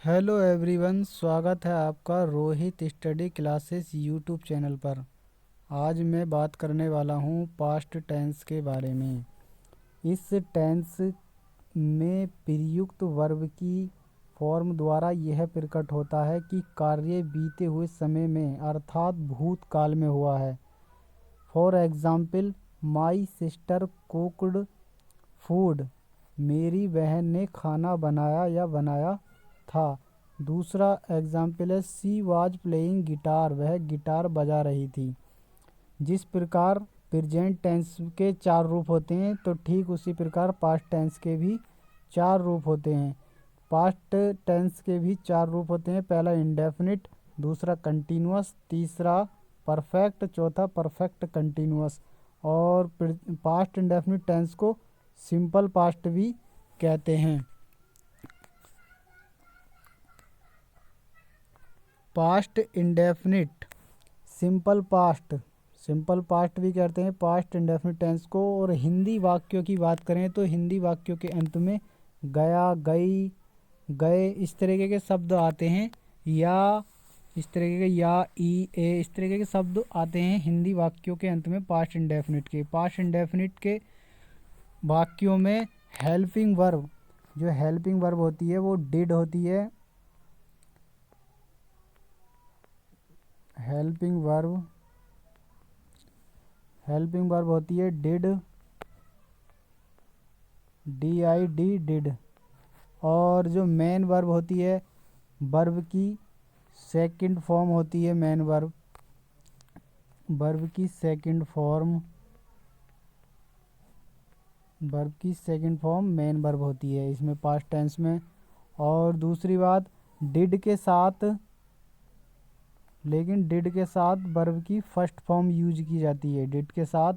Hello everyone, स्वागत है आपका Rohit study classes YouTube channel पर। आज मैं बात करने वाला हूँ पास्ट टेंस के बारे में। इस टेंस में प्रयुक्त वर्ब की फॉर्म द्वारा यह प्रकट होता है कि कार्य बीते हुए समय में अर्थात भूतकाल में हुआ है। For example, my sister cooked food. मेरी बहन ने खाना बनाया या बनाया था। दूसरा एग्जाम्पल है सी वाज प्लेइंग गिटार। वह गिटार बजा रही थी। जिस प्रकार प्रेजेंट टेंस के चार रूप होते हैं, तो ठीक उसी प्रकार पास्ट टेंस के भी चार रूप होते हैं। पास्ट टेंस के भी चार रूप होते हैं। पहला इंडेफिनिट, दूसरा कंटिन्यूअस, तीसरा परफेक्ट, चौथा परफेक्ट कंटिन्यूअस। और पास्ट इंडेफिनिट टेंस को सिंपल पास्ट भी कहते हैं। पास्ट इंडेफिनिट, सिंपल पास्ट भी कहते हैं पास्ट इंडेफिनिट टेंस को। और हिंदी वाक्यों की बात करें तो हिंदी वाक्यों के अंत में गया, गई, गए इस तरीके के शब्द आते हैं, या इस तरीके के, या, ई, ए इस तरीके के शब्द आते हैं हिंदी वाक्यों के अंत में पास्ट इंडेफिनिट के। पास्ट इंडेफिनिट के वाक्यों में हेल्पिंग वर्ब, जो हेल्पिंग वर्ब होती है वो डिड होती है। हेल्पिंग वर्ब होती है डिड, DID डिड। और जो मेन वर्ब होती है, वर्ब की सेकंड फॉर्म होती है मेन वर्ब की सेकंड फॉर्म मेन वर्ब होती है इसमें पास्ट टेंस में। और दूसरी बात, डिड के साथ वर्ब की फर्स्ट फॉर्म यूज की जाती है। डिड के साथ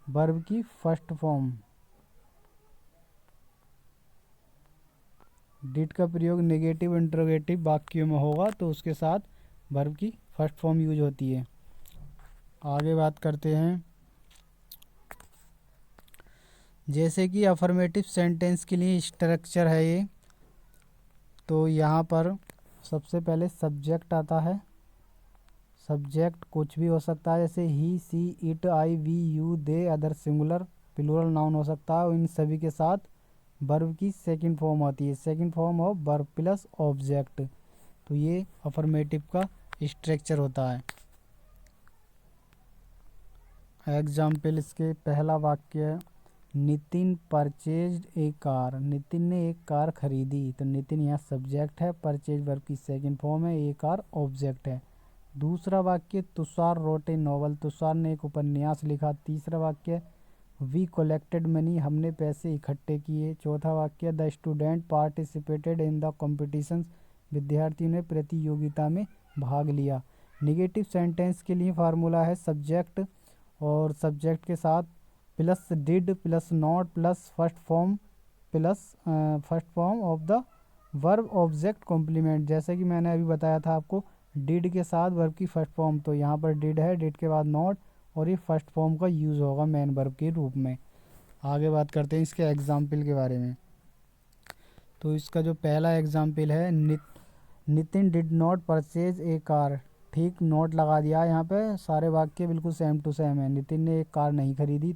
वर्ब की फर्स्ट फॉर्म, डिड का प्रयोग नेगेटिव इंट्रोगेटिव वाक्यों में होगा तो उसके साथ वर्ब की फर्स्ट फॉर्म यूज होती है। आगे बात करते हैं, जैसे कि अफर्मेटिव सेंटेंस के लिए स्ट्रक्चर है ये। तो यहाँ पर सबसे पहले सब्जेक्ट आता है। सब्जेक्ट कुछ भी हो सकता है, जैसे ही, she, it, I, we, you, they, other singular plural noun हो सकता है। इन सभी के साथ वर्ब की सेकंड फॉर्म आती है, second form of verb plus object. तो ये अफर्मेटिव का स्ट्रक्चर होता है। एग्जाम्पल, इसके पहला वाक्य, Nitin purchase a car. Nitin ने एक कार खरीदी। तो नितिन यहाँ सब्जेक्ट है, परचेज वर्ब की सेकंड फॉर्म है, ए कार ऑब्जेक्ट है। दूसरा वाक्य, Tushar wrote a novel. Tushar ने एक उपन्यास लिखा। तीसरा वाक्य, वी कलेक्टेड मनी। हमने पैसे इकट्ठे किए। चौथा वाक्य, the student participated in the competitions. विद्यार्थियों ने प्रतियोगिता में भाग लिया। निगेटिव सेंटेंस के लिए फार्मूला है सब्जेक्ट और सब्जेक्ट के साथ plus did plus not plus first form of the verb object complement. जैसे कि मैंने अभी बताया था आपको, डिड के साथ वर्ब की फर्स्ट फॉर्म, तो यहाँ पर डिड है, डिड के बाद नॉट, और ये फर्स्ट फॉर्म का यूज़ होगा मेन वर्ब के रूप में। आगे बात करते हैं इसके एग्जाम्पल के बारे में। तो इसका जो पहला एग्जाम्पल है, Nitin did not purchase a car. ठीक नोट लगा दिया यहाँ पे, सारे वाक्य बिल्कुल सेम टू सेम है। नितिन ने एक कार नहीं खरीदी।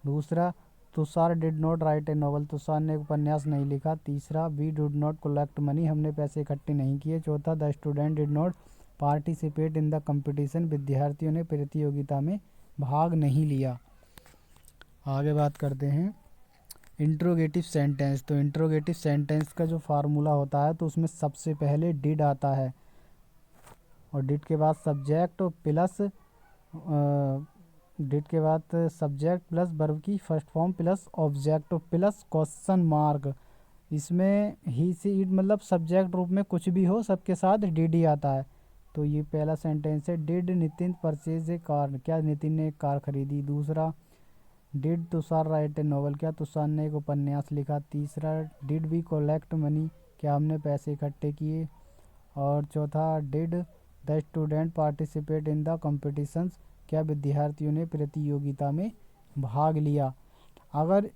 दूसरा, Tushar did not write a novel. Tushar ने एक उपन्यास नहीं लिखा। तीसरा, we did not collect money. हमने पैसे इकट्ठे नहीं किए। चौथा, the student did not participate in the competition. विद्यार्थियों ने प्रतियोगिता में भाग नहीं लिया। आगे बात करते हैं इंट्रोगेटिव सेंटेंस। तो इंट्रोगेटिव सेंटेंस का जो फार्मूला होता है, तो उसमें सबसे पहले डिड आता है, और डिड के बाद सब्जेक्ट प्लस वर्ब की first form plus object plus question mark. इसमें ही, सी, इट मतलब सब्जेक्ट रूप में कुछ भी हो, सबके साथ डिड ही आता है। तो ये पहला सेंटेंस है, did Nitin purchase a car. क्या नितिन ने एक कार खरीदी। दूसरा, did Tushar right a novel. क्या तुषार ने एक उपन्यास लिखा। तीसरा, डिड वी कलेक्ट मनी। क्या हमने पैसे इकट्ठे किए। और चौथा, did the student participate in the competitions. क्या विद्यार्थियों ने प्रतियोगिता में भाग लिया। अगर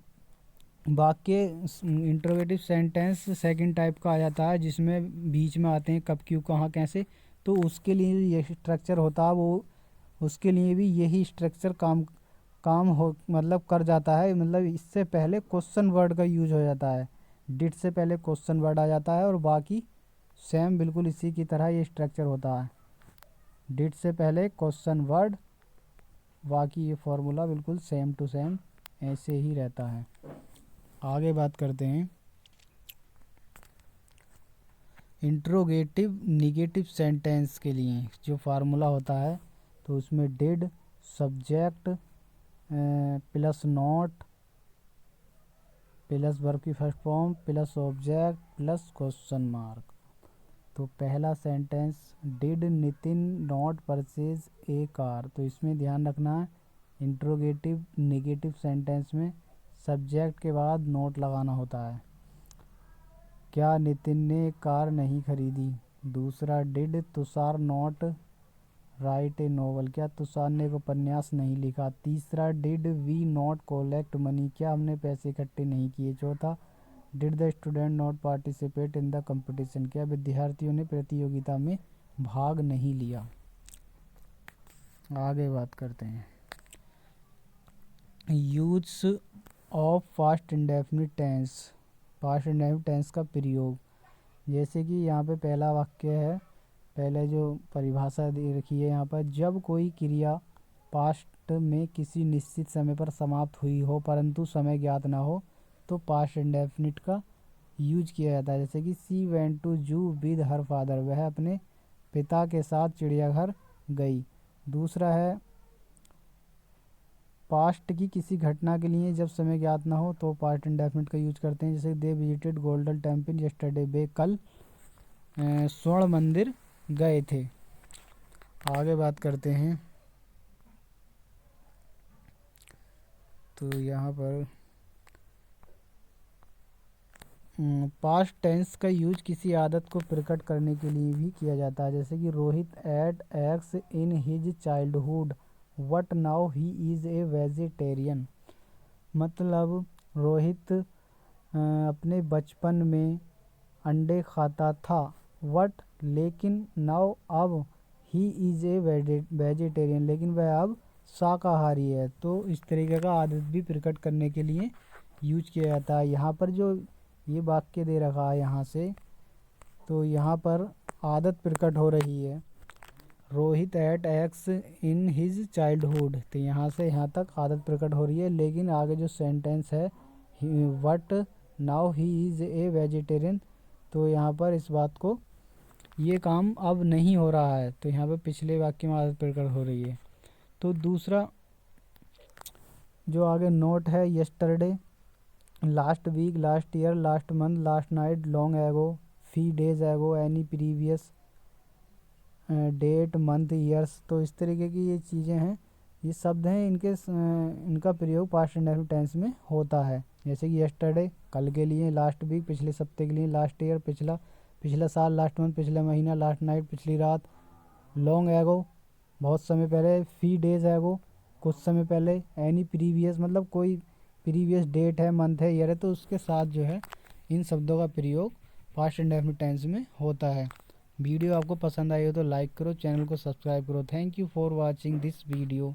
वाक्य इंट्रोगेटिव सेंटेंस सेकंड टाइप का आ जाता है, जिसमें बीच में आते हैं कब, क्यों, कहाँ, कैसे। तो उसके लिए ये स्ट्रक्चर होता है, वो उसके लिए भी यही स्ट्रक्चर काम काम हो मतलब कर जाता है। मतलब इससे पहले क्वेश्चन वर्ड का यूज हो जाता है, डिड से पहले क्वेश्चन वर्ड आ जाता है, और बाकी सेम बिल्कुल इसी की तरह ये स्ट्रक्चर होता है। डिड से पहले क्वेश्चन वर्ड, बाकी ये फॉर्मूला बिल्कुल सेम टू सेम ऐसे ही रहता है। आगे बात करते हैं इंट्रोगेटिव निगेटिव सेंटेंस के लिए जो फार्मूला होता है। तो उसमें did subject plus not plus verb की first form plus object plus question mark. तो पहला sentence, did Nitin not purchase a car. तो इसमें ध्यान रखना है इंट्रोगेटिव निगेटिव सेंटेंस में सब्जेक्ट के बाद नोट लगाना होता है। क्या नितिन ने कार नहीं खरीदी। दूसरा, did Tushar not write a novel. क्या तुषार ने एक उपन्यास नहीं लिखा। तीसरा, did we not collect money. क्या हमने पैसे इकट्ठे नहीं किए। चौथा, did the student not participate in the competition. क्या विद्यार्थियों ने प्रतियोगिता में भाग नहीं लिया। आगे बात करते हैं use of past indefinite tense. Past indefinite tense का प्रयोग, जैसे कि यहाँ पे पहला वाक्य है, पहले जो परिभाषा दे रखी है यहाँ पर, जब कोई क्रिया पास्ट में किसी निश्चित समय पर समाप्त हुई हो परंतु समय ज्ञात ना हो तो पास्ट इंडेफिनिट का यूज किया जाता है। जैसे कि she went to zoo with her father. वह अपने पिता के साथ चिड़ियाघर गई। दूसरा है पास्ट की किसी घटना के लिए जब समय ज्ञात ना हो तो पास्ट इंडेफिनिट का यूज करते हैं। जैसे they visited golden temple yesterday. वे कल स्वर्ण मंदिर गए थे। आगे बात करते हैं तो यहाँ पर पास्ट टेंस का यूज किसी आदत को प्रकट करने के लिए भी किया जाता है। जैसे कि Rohit ate eggs in his childhood but now he is a vegetarian. मतलब रोहित अपने बचपन में अंडे खाता था, वट लेकिन नाउ अब ही इज़ ए वेजिटेरियन, लेकिन वह अब शाकाहारी है। तो इस तरीके का आदत भी प्रकट करने के लिए यूज किया जाता है। यहाँ पर जो ये वाक्य दे रखा है यहाँ से, तो यहाँ पर आदत प्रकट हो रही है, Rohit ate eggs in his childhood. तो यहाँ से यहाँ तक आदत प्रकट हो रही है, लेकिन आगे जो सेंटेंस है what now he is a vegetarian, तो यहाँ पर इस बात को, ये काम अब नहीं हो रहा है, तो यहाँ पर पिछले वाक्य में आदत प्रकट हो रही है। तो दूसरा जो आगे नोट है, yesterday, last week, last year, last month, last night, long ago, few days ago, any previous date, month, years. तो इस तरीके की ये चीज़ें हैं, ये शब्द हैं, इनका प्रयोग पास्ट इंडेफिनिट टेंस में होता है। जैसे कि यस्टरडे कल के लिए, लास्ट वीक पिछले सप्ते के लिए, लास्ट ईयर पिछला साल, लास्ट मंथ पिछला महीना, लास्ट नाइट पिछली रात, लॉन्ग एगो बहुत समय पहले, फी डेज एगो कुछ समय पहले, एनी प्रीवियस मतलब कोई प्रीवियस डेट है, मंथ है, ईयर है, तो उसके साथ जो है इन शब्दों का प्रयोग पास्ट इंडेफिनिट टेंस में होता है। वीडियो आपको पसंद आई हो तो लाइक करो, चैनल को सब्सक्राइब करो। Thank you for watching this video.